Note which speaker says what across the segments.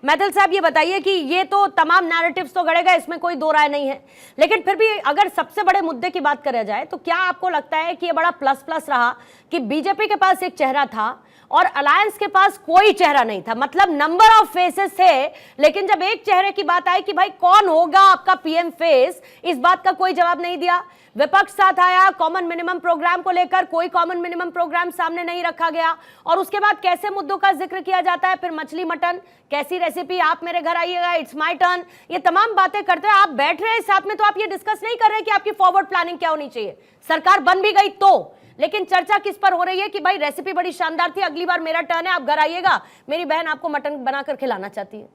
Speaker 1: मैथिल साहब ये बताइए कि ये तो तमाम नैरेटिव्स तो गढ़ेगा, इसमें कोई दो राय नहीं है, लेकिन फिर भी अगर सबसे बड़े मुद्दे की बात करा जाए तो क्या आपको लगता है कि ये बड़ा प्लस प्लस रहा कि बीजेपी के पास एक चेहरा था और अलायंस के पास कोई चेहरा नहीं था? मतलब नंबर ऑफ फेसेस थे, लेकिन जब एक चेहरे की बात आई कि भाई कौन होगा आपका पीएम फेस, इस बात का कोई जवाब नहीं दिया। विपक्ष साथ आया, कॉमन मिनिमम प्रोग्राम को लेकर कोई कॉमन मिनिमम प्रोग्राम सामने नहीं रखा गया, और उसके बाद कैसे मुद्दों का जिक्र किया जाता है, फिर मछली मटन, कैसी रेसिपी, आप मेरे घर आइएगा, इट्स माय टर्न, ये तमाम बातें करते हैं। आप बैठ रहे हैं साथ में तो आप ये डिस्कस नहीं कर रहे कि आपकी फॉरवर्ड प्लानिंग क्या होनी चाहिए। सरकार बन भी गई तो, लेकिन चर्चा किस पर हो रही है कि भाई रेसिपी बड़ी शानदार थी, अगली बार मेरा टर्न है, आप घर आइएगा, मेरी बहन आपको मटन बनाकर खिलाना चाहती है।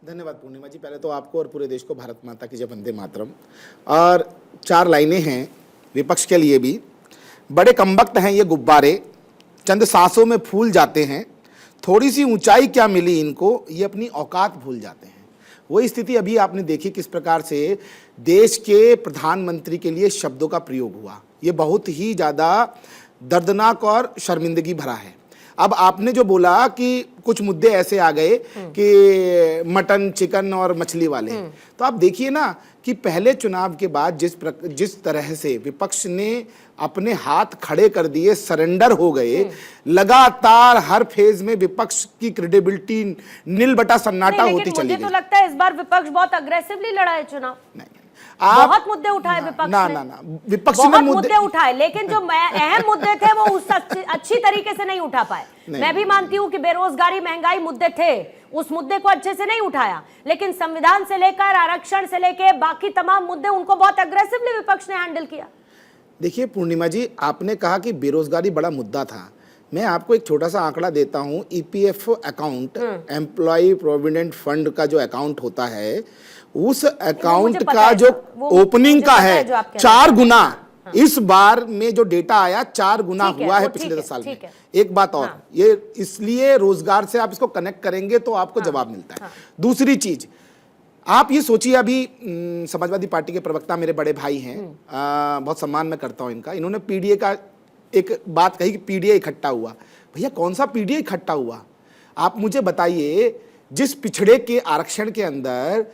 Speaker 2: धन्यवाद पूर्णिमा जी। पहले तो आपको और पूरे देश को भारत माता की जय, वंदे मातरम। और 4 लाइनें हैं विपक्ष के लिए भी। बड़े कमबख्त हैं ये गुब्बारे, चंद सांसों में फूल जाते हैं, थोड़ी सी ऊंचाई क्या मिली इनको, ये अपनी औकात भूल जाते हैं। वही स्थिति अभी आपने देखी किस प्रकार से देश के प्रधानमंत्री के लिए शब्दों का प्रयोग हुआ। ये बहुत ही ज़्यादा दर्दनाक और शर्मिंदगी भरा है। अब आपने जो बोला कि कुछ मुद्दे ऐसे आ गए कि मटन, चिकन और मछली वाले, तो आप देखिए ना कि पहले चुनाव के बाद जिस तरह से विपक्ष ने अपने हाथ खड़े कर दिए, सरेंडर हो गए, लगातार हर फेज में विपक्ष की क्रेडिबिलिटी नील बटा सन्नाटा होती चली गई।
Speaker 1: मुझे तो लगता है इस बार विपक्ष बहुत अग्रेसिवली लड़ा है चुनाव।
Speaker 2: नहीं,
Speaker 1: बहुत मुद्दे उठाए विपक्ष ने,
Speaker 2: विपक्ष
Speaker 1: बहुत
Speaker 2: ने
Speaker 1: मुद्दे उठाए, लेकिन जो अहम मुद्दे थे वो उस अच्छी तरीके से नहीं उठा पाए। मैं भी मानती हूं कि बेरोजगारी, महंगाई मुद्दे थे, उस मुद्दे को अच्छे से नहीं उठाया, लेकिन संविधान से लेकर आरक्षण से लेकर बाकी तमाम मुद्दे उनको बहुत अग्रेसिवली विपक्ष ने हैंडल किया।
Speaker 2: देखिए पूर्णिमा जी, आपने कहा कि बेरोजगारी बड़ा मुद्दा था। मैं आपको एक छोटा सा आंकड़ा देता हूं। EPFO account, employ provident fund का जो अकाउंट होता है, उस अकाउंट का जो ओपनिंग का है 4 गुना, इस बार में जो डेटा आया 4 गुना हुआ है पिछले 10 साल में। एक बात और, ये इसलिए रोजगार से आप इसको कनेक्ट करेंगे तो आपको जवाब मिलता है। दूसरी चीज, आप ये सोचिए, अभी समाजवादी पार्टी के प्रवक्ता मेरे बड़े भाई हैं, बहुत सम्मान मैं करता हूं इनका, इन्होंने पीडीए का एक बात कही कि पीडीए इकट्ठा हुआ। भैया कौन सा पीडीए इकट्ठा हुआ? आप मुझे बताइए, जिस पिछड़े के आरक्षण के अंदर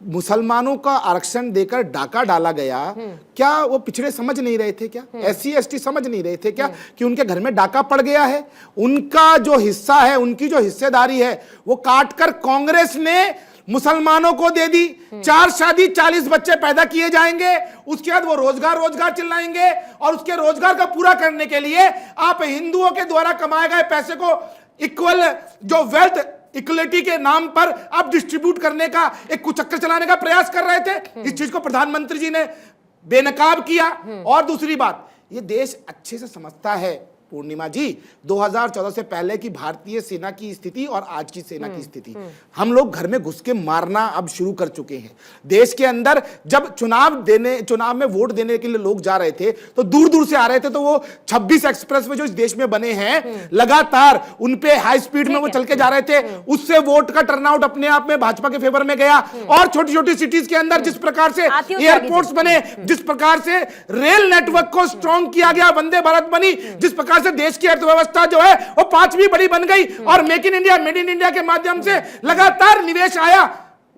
Speaker 2: मुसलमानों का आरक्षण देकर डाका डाला गया, क्या वो पिछड़े समझ नहीं रहे थे? क्या एससी एसटी समझ नहीं रहे थे क्या कि उनके घर में डाका पड़ गया है? उनका जो हिस्सा है, उनकी जो हिस्सेदारी है, वो काटकर कांग्रेस ने मुसलमानों को दे दी। 4 शादी 40 बच्चे पैदा किए जाएंगे, उसके बाद वो रोजगार चिल्लाएंगे, और उसके रोजगार का पूरा करने के लिए आप हिंदुओं के द्वारा कमाए गए पैसे को इक्वल जो वेल्थ इक्वलिटी के नाम पर आप डिस्ट्रीब्यूट करने का एक कुचक्कर चलाने का प्रयास कर रहे थे। इस चीज को प्रधानमंत्री जी ने बेनकाब किया। और दूसरी बात, ये देश अच्छे से समझता है पूर्णिमा जी, 2014 से पहले की भारतीय सेना की स्थिति और आज की सेना की स्थिति। हम लोग घर में घुस के मारना अब शुरू कर चुके हैं। देश के अंदर जब चुनाव में वोट देने के लिए लोग जा रहे थे तो दूर दूर से आ रहे थे, तो वो 26 एक्सप्रेस वे जो इस देश में बने हैं, लगातार उन पे हाई स्पीड में वो चल के जा रहे थे, उससे वोट का टर्नआउट अपने आप में भाजपा के फेवर में गया। और छोटी छोटी सिटीज के अंदर जिस प्रकार से एयरपोर्ट्स बने, जिस प्रकार से रेल नेटवर्क को स्ट्रॉन्ग किया गया, वंदे भारत बनी, जिस प्रकार से देश की अर्थव्यवस्था जो है वो 5वीं बड़ी बन गई, और make in India, made in India के माध्यम से लगातार निवेश आया,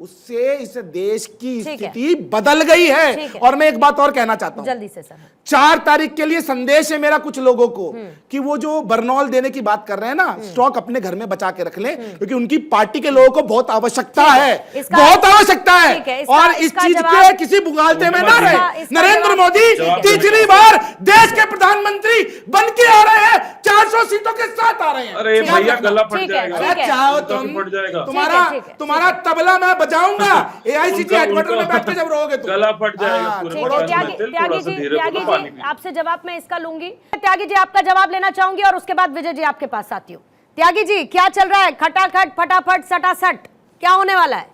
Speaker 2: उससे इस देश की स्थिति बदल गई है। और मैं एक बात और कहना चाहता हूं,
Speaker 1: जल्दी से सर,
Speaker 2: 4 तारीख के लिए संदेश है मेरा कुछ लोगों को कि वो जो बर्नौल देने की बात कर रहे हैं ना, स्टॉक अपने घर में बचा के रख लें, क्योंकि उनकी पार्टी के लोगों को बहुत आवश्यकता है, बहुत आवश्यकता है। और इस चीज के किसी बुगालते में ना रहे। नरेंद्र मोदी तीसरी बार देश के प्रधानमंत्री बन के आ रहे हैं, 400 सीटों के साथ आ रहे हैं।
Speaker 3: अरे भैया गला फट जाएगा,
Speaker 2: चाहो तुम्हारा तबला मैं बजाऊंगा एआईसीसी हेडक्वार्टर में बैठ के जब रहोगे तो
Speaker 3: गला फट जाएगा।
Speaker 1: त्यागी, आपसे जवाब मैं इसका लूंगी। त्यागी जी, आपका जवाब लेना चाहूंगी और उसके बाद विजय जी आपके पास आती हूँ। त्यागी जी, क्या चल रहा है? खटाखट, फटाफट, सटासट, क्या होने वाला है?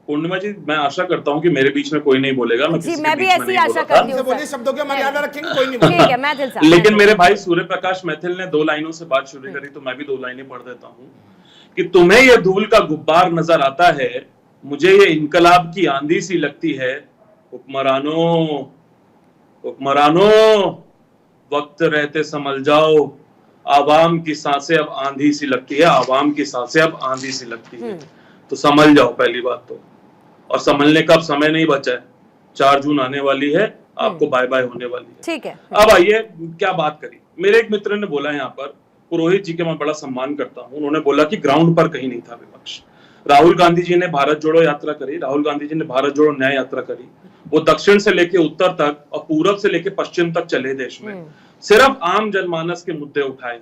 Speaker 3: पूर्णिमा जी, मैं आशा करता हूं कि मेरे बीच में कोई नहीं बोलेगा।
Speaker 1: मैं भी ऐसी आशा करती हूं।
Speaker 2: बोलिए, शब्दों की मर्यादा रखेंगे, कोई नहीं बोलेगा।
Speaker 1: ठीक है, मैथिल साहब।
Speaker 3: लेकिन मेरे भाई सूर्य प्रकाश मैथिल ने 2 लाइनों से बात शुरू करी, तो मैं भी 2 लाइनें पढ़ देता हूं कि तुम्हें ये धूल का गुब्बार नजर आता है, मुझे ये इनकलाब की आंधी सी लगती है। हुक्मरानों, वक्त रहते संभल जाओ, आवाम की सांसें अब आंधी सी लगती है, आवाम की सांसें अब आंधी सी लगती है। तो समझ जाओ पहली बात तो, और समझने का अब समय नहीं बचा है। 4 जून आने वाली है, आपको बाय बाय होने वाली है।
Speaker 1: ठीक है।
Speaker 3: अब आइए क्या बात करी। मेरे एक मित्र ने बोला यहाँ पर, पुरोहित जी के मैं बड़ा सम्मान करता हूँ, उन्होंने बोला कि ग्राउंड पर कहीं नहीं था विपक्ष। राहुल गांधी जी ने भारत जोड़ो यात्रा करी, राहुल गांधी जी ने भारत जोड़ो न्याय यात्रा करी, वो दक्षिण से लेके उत्तर तक और पूरब से लेके पश्चिम तक चले देश में। सिर्फ आम जनमानस के मुद्दे उठाए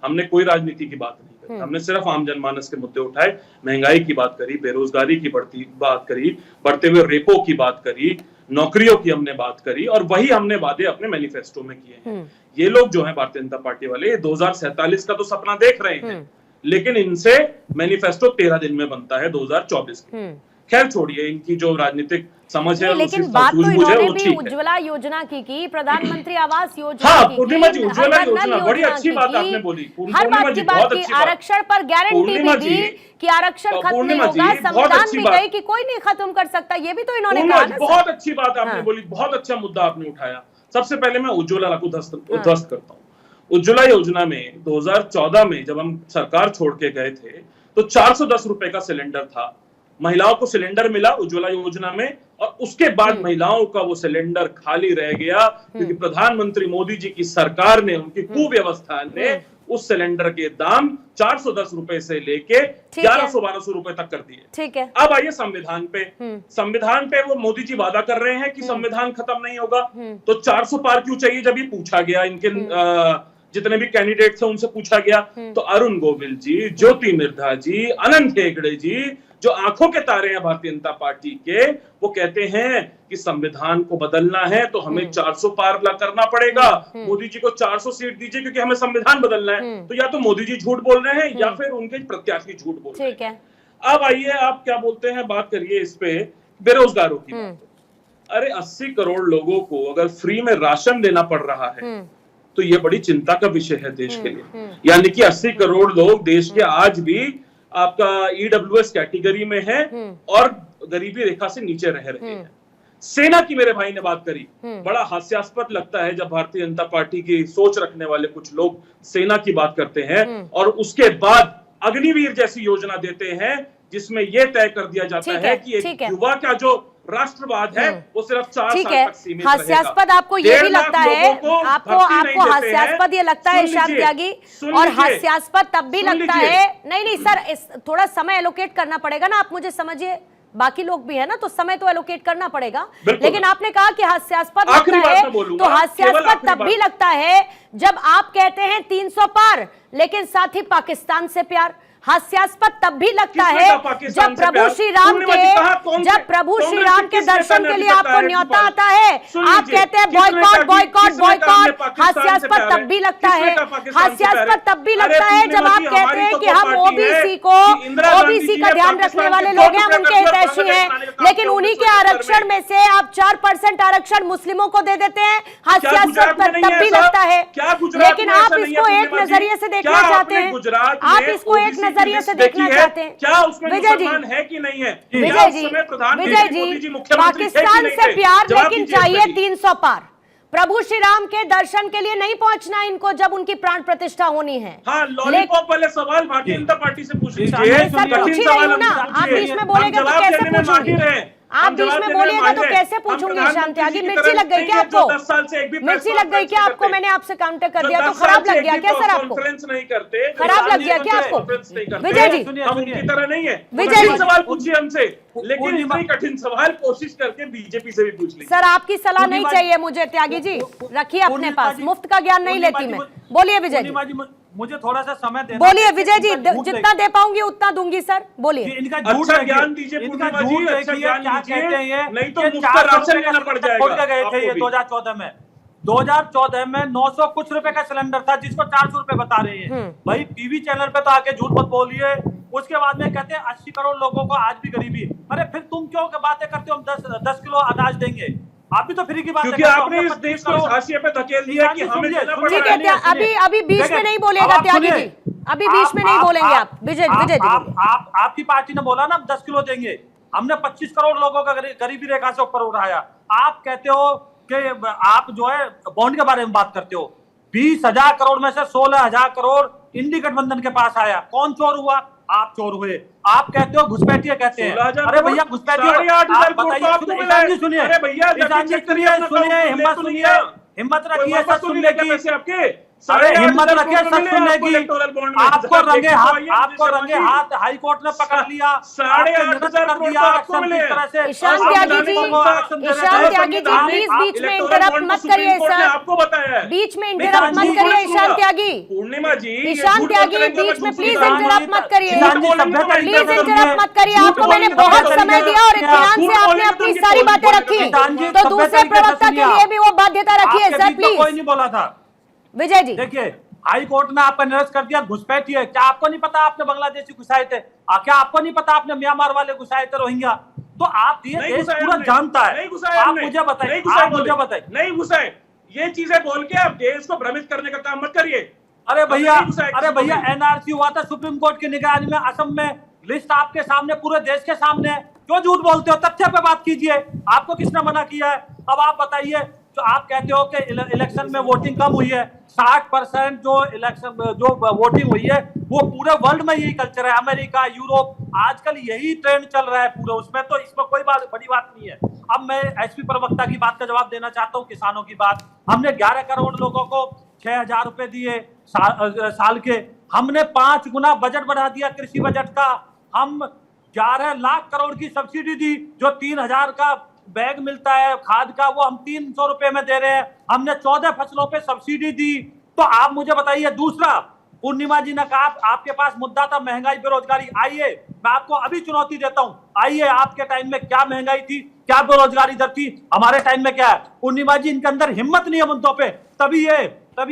Speaker 3: हमने कोई राजनीति की बात नहीं करी, हमने सिर्फ आम जनमानस के मुद्दे उठाए। महंगाई की बात करी, बेरोजगारी की बात करी, बढ़ते हुए रेपो की बात करी, नौकरियों की हमने बात करी, और वही हमने वादे अपने मैनिफेस्टो में किए हैं। ये लोग जो है भारतीय जनता पार्टी वाले, ये 2047 का तो सपना देख रहे हैं, लेकिन इनसे मैनिफेस्टो 13 दिन में बनता है 2024 की। खैर छोड़िए, इनकी जो राजनीतिक समझ है,
Speaker 1: लेकिन बात तो इन्होंने भी उज्ज्वला योजना की, प्रधानमंत्री आवास योजना
Speaker 3: की, पूर्णिमा जी उज्ज्वला योजना बड़ी अच्छी बात आपने बोली,
Speaker 1: हर बात की बात की, आरक्षण पर गारंटी भी दी कि आरक्षण खत्म नहीं होगा, संविधान भी कही कि कोई नहीं खत्म कर सकता, ये भी तो इन्होंने कहा।
Speaker 3: बहुत अच्छी बात आपने बोली, बहुत अच्छा मुद्दा आपने उठाया। सबसे पहले मैं उज्ज्वला को उध्वस्त करता हूँ। उज्ज्वला योजना में 2014 में जब हम सरकार छोड़ के गए थे तो 410 रुपए का सिलेंडर था, महिलाओं को सिलेंडर मिला उज्ज्वला योजना में, और उसके बाद महिलाओं का वो सिलेंडर खाली रह गया क्योंकि प्रधानमंत्री मोदी जी की सरकार ने, उनकी कुव्यवस्था ने उस सिलेंडर के दाम 410 रुपए से लेके 1100-1200 रुपए तक कर दिए।
Speaker 1: ठीक है।
Speaker 3: अब आइए संविधान पे। संविधान पे वो मोदी जी वादा कर रहे हैं कि संविधान खत्म नहीं होगा, तो 400 पार क्यों चाहिए? जब ये पूछा गया, इनके जितने भी कैंडिडेट थे उनसे पूछा गया, तो अरुण गोविल जी, ज्योति मिर्धा जी, अनंत हेगड़े जी, जो आंखों के तारे हैं भारतीय जनता पार्टी के, वो कहते हैं कि संविधान को बदलना है तो हमें 400 पार करना पड़ेगा, मोदी जी को 400 सीट दीजिए क्योंकि हमें संविधान बदलना है। तो या तो मोदी जी झूठ बोल रहे हैं या फिर उनके प्रत्याशी झूठ बोल रहे हैं। अब आइए आप क्या बोलते हैं, बात करिए इस पे बेरोजगारों की। अरे 80 करोड़ लोगों को अगर फ्री में राशन देना पड़ रहा है तो ये बड़ी चिंता का विषय है देश के लिए। यानी कि 80 करोड़ लोग देश के आज भी आपका ईडब्ल्यूएस कैटेगरी में है और गरीबी रेखा से नीचे रह रहे हैं। सेना की मेरे भाई ने बात करी, बड़ा हास्यास्पद लगता है जब भारतीय जनता पार्टी की सोच रखने वाले कुछ लोग सेना की बात करते हैं और उसके बाद अग्निवीर जैसी योजना देते हैं जिसमें यह तय कर दिया जाता है कि एक युवा का जो राष्ट्रवाद है वो सिर्फ 4 साल तक सीमित रहेगा।
Speaker 1: हास्यास्पद आपको ये भी लगता है, आपको हास्यास्पद ये लगता है शांत त्यागी, और हास्यास्पद तब भी लगता है। नहीं सर, थोड़ा समय एलोकेट करना पड़ेगा ना, आप मुझे समझिए, बाकी लोग भी है ना, तो समय तो एलोकेट करना पड़ेगा। लेकिन आपने कहा कि हास्यास्पद लगता है, तो हास्यास्पद तब भी लगता है जब आप कहते हैं 300 पार लेकिन साथ ही पाकिस्तान से प्यार। हास्यास्पद तब भी लगता है जब प्रभु श्री राम के दर्शन के लिए आपको न्योता आता है, आप कहते हैं बॉयकॉट बॉयकॉट बॉयकॉट। हास्यास्पद तब भी लगता है, हास्यास्पद तब भी लगता है जब आप कहते हैं कि हम ओबीसी का ध्यान रखने वाले लोग हैं, हम उनके हितैषी हैं, लेकिन उन्हीं के आरक्षण में से आप 4% आरक्षण मुस्लिमों को दे देते हैं। हास्यास्पद तब भी लगता है, लेकिन आप इसको एक नजरिए से देखना चाहते हैं, आप इसको एक नजरिए से देखना चाहते हैं।
Speaker 3: क्या उसमें मुसलमान है कि नहीं है?
Speaker 1: विजय जी, पाकिस्तान से प्यार लेकिन चाहिए 300 पार। प्रभु श्री राम के दर्शन के लिए नहीं पहुंचना इनको जब उनकी प्राण प्रतिष्ठा होनी है।
Speaker 3: हाँ, लॉलीपॉप वाले सवाल भारतीय जनता पार्टी से पूछ लीजिए।
Speaker 1: आप बीच में बोलेंगे तो कैसे पूछूंगी? आप बीच में बोलिएगा तो कैसे पूछूंगी? शांत त्यागी, मिर्ची लग गई क्या आपको?
Speaker 3: 10 साल से एक भी
Speaker 1: मिर्ची लग गई क्या आपको? मैंने आपसे काउंटर कर दिया तो खराब लग गया क्या सर आपको?
Speaker 3: नहीं करते,
Speaker 1: खराब लग गया क्या आपको? विजय जी,
Speaker 3: हम उनकी तरह नहीं है।
Speaker 1: विजय जी,
Speaker 3: सवाल पूछिए हमसे, लेकिन इतनी कठिन सवाल कोशिश करके बीजेपी से भी पूछ लीजिए।
Speaker 1: सर आपकी सलाह नहीं चाहिए मुझे त्यागी जी, रखिए अपने पास, मुफ्त का ज्ञान नहीं लेती मैं। बोलिए विजय जी,
Speaker 4: मुझे थोड़ा सा समय देना।
Speaker 1: बोलिए विजय जी, जितना दे पाऊंगी उतना दूंगी सर, बोलिए।
Speaker 4: इनका झूठ ज्ञान दीजिए, इनका झूठ देखिए क्या कहते हैं ये, नहीं तो मुफ्त राशन लेना पड़ जाएगा। गए थे ये 2014 में, 2014 में 900 कुछ रुपए का सिलेंडर था जिसको 400 रुपए बता रहे हैं। भाई टीवी चैनल पे तो आके झूठ मत बोलिए। उसके बाद में कहते हैं 80 करोड़ लोगों को आज भी गरीबी। अरे फिर तुम क्यों बातें करते हो हम 10 किलो अनाज देंगे? आप भी तो फ्री की बात
Speaker 3: क्योंकि आपने इस देश को हाशिए पे धकेल दिया कि हमें देना पड़ रहा है।
Speaker 1: ठीक है, अभी बीच में नहीं बोलेगा त्यागी जी, अभी बीच में नहीं बोलेंगे आप। विजय जी,
Speaker 4: आपकी पार्टी ने बोला ना 10 किलो देंगे, हमने 25 करोड़ लोगों का गरीबी रेखा से ऊपर उठाया। आप कहते हो कि आप जो है बॉन्ड के बारे में बात करते हो, 20,000 करोड़ में से 16,000 करोड़ इंडी गठबंधन के पास आया। कौन चोर हुआ? आप चोर हुए। आप कहते हो घुसपैठिए कहते हैं। अरे भैया घुसपैठिए बताइए। ईशान जी सुनिए, ईशान जी सुनिए, हिम्मत सुनिए, हिम्मत रखिए सच सुनने की। अरे हिम्मत रखिए सच सुनने की। आपको रंगे हाथ हाई कोर्ट ने पकड़ लिया,
Speaker 3: 8,500
Speaker 4: कर दिया आरक्षण किस तरह से।
Speaker 1: ईशान त्यागी जी, ईशान त्यागी जी प्लीज बीच में इंटरप्ट मत करिए सर,
Speaker 3: आपको बताया है।
Speaker 1: बीच में इंटरप्ट मत करिए ईशान त्यागी।
Speaker 3: पूर्णिमा जी,
Speaker 1: ईशान त्यागी बीच में प्लीज इंटरप्ट मत करिए,
Speaker 4: ईशान जी सभ्यता
Speaker 1: प्लीज इंटरप्ट मत करिए। आपको मैंने बहुत समय दिया और इत्मीनान से आपने अपनी सारी बातें रखी, तो दूसरे प्रवक्ता के लिए भी वो बाध्यता रखिए सर प्लीज।
Speaker 4: कोई नहीं बोला था
Speaker 1: विजय जी।
Speaker 4: देखिए हाई कोर्ट ने आपका निरस्त कर दिया, घुसपैठिए। क्या आपको नहीं पता आपने बांग्लादेशी घुसाए थे? क्या आपको नहीं पता आपने म्यांमार वाले घुसाए थे रोहिंग्या? तो आप ये देश पूरा जानता है। आप मुझे बताइए, आप मुझे बताइए।
Speaker 3: नहीं घुसाए, ये चीजें बोल के आप देश को भ्रमित करने का काम मत करिए।
Speaker 4: अरे भैया एनआरसी हुआ था सुप्रीम कोर्ट की निगरानी में असम में, लिस्ट आपके सामने, पूरे देश के सामने। क्यों झूठ बोलते हो? तथ्य पे बात कीजिए। आपको किसने मना किया है? अब आप बताइए। तो आप कहते हो कि इलेक्शन में वोटिंग कम हुई है। 60% जो इलेक्शन जो वोटिंग हुई है वो पूरे वर्ल्ड में यही कल्चर है। अमेरिका, यूरोप, आजकल यही ट्रेंड चल रहा है पूरे उसमें, तो इसमें कोई बड़ी बात नहीं है। अब मैं एसपी प्रवक्ता की बात का जवाब देना चाहता हूँ। किसानों की बात, हमने 11 करोड़ लोगों को 6,000 रुपए दिए साल के। हमने 5 गुना बजट बढ़ा दिया कृषि बजट का। हम 11 लाख करोड़ की सब्सिडी दी। जो 3,000 का बैग मिलता है खाद का, वो हम 300 रुपए में दे रहे हैं। हमने 14 फसलों पे सब्सिडी दी। तो आप मुझे बताइए। दूसरा, पूर्णिमा जी ने कहा आपके पास मुद्दा था महंगाई बेरोजगारी। आइए मैं आपको अभी चुनौती देता हूं, आइए आपके टाइम में क्या महंगाई थी, क्या बेरोजगारी दर थी, हमारे टाइम में क्या है। पूर्णिमा जी इनके अंदर हिम्मत नहीं है मुद्दों पे, तभी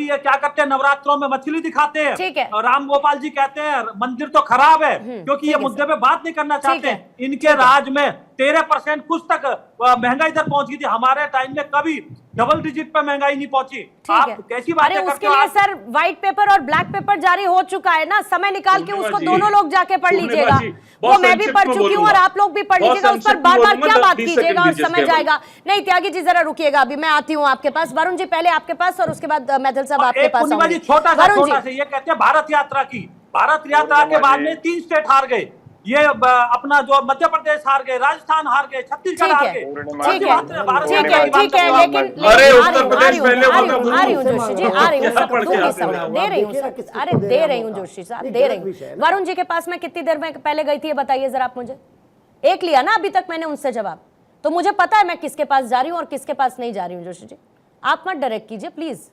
Speaker 4: ये क्या करते हैं, नवरात्रों में मछली दिखाते हैं।
Speaker 1: ठीक है।
Speaker 4: और राम गोपाल जी कहते हैं मंदिर तो खराब है क्योंकि ये मुद्दे पे बात नहीं करना चाहते हैं। इनके राज में 13% कुछ तक महंगाई दर पहुंच गई थी। हमारे टाइम में कभी डबल डिजिट पे महंगाई नहीं पहुंची। आप कैसी बातें करते हो?
Speaker 1: उसके लिए सर व्हाइट पेपर और ब्लैक पेपर जारी हो चुका है ना, समय निकाल के उसको दोनों लोग जाके पढ़ लीजिएगा। वो मैं भी पढ़ चुकी हूँ और आप लोग भी पढ़ लीजिएगा। उस पर बार बार क्या बात कीजिएगा और समय जाएगा। नहीं त्यागी जी जरा रुकिएगा, अभी मैं आती हूँ आपके पास। वरुण जी पहले आपके पास और उसके बाद मैथिल साहब आपके पास।
Speaker 4: छोटा सा ये कहते हैं भारत यात्रा की। भारत यात्रा के बाद में 3 स्टेट हार गए। ये अपना जो मध्य प्रदेश हार गए, राजस्थान हार गए, छत्तीसगढ़ हार गए।
Speaker 1: ठीक है, लेकिन
Speaker 3: अरे उत्तर प्रदेश पहले
Speaker 1: आ रही हूँ जोशी जी, आ रही हूँ, दे रही हूँ, अरे दे रही हूँ जोशी साहब, दे रही हूँ। वरुण जी के पास मैं कितनी देर में पहले गई थी ये बताइए जरा आप मुझे। एक लिया ना अभी तक मैंने उनसे जवाब, तो मुझे पता है मैं किसके पास जा रही हूँ और किसके पास नहीं जा रही हूँ। जोशी जी आप मत डायरेक्ट कीजिए प्लीज।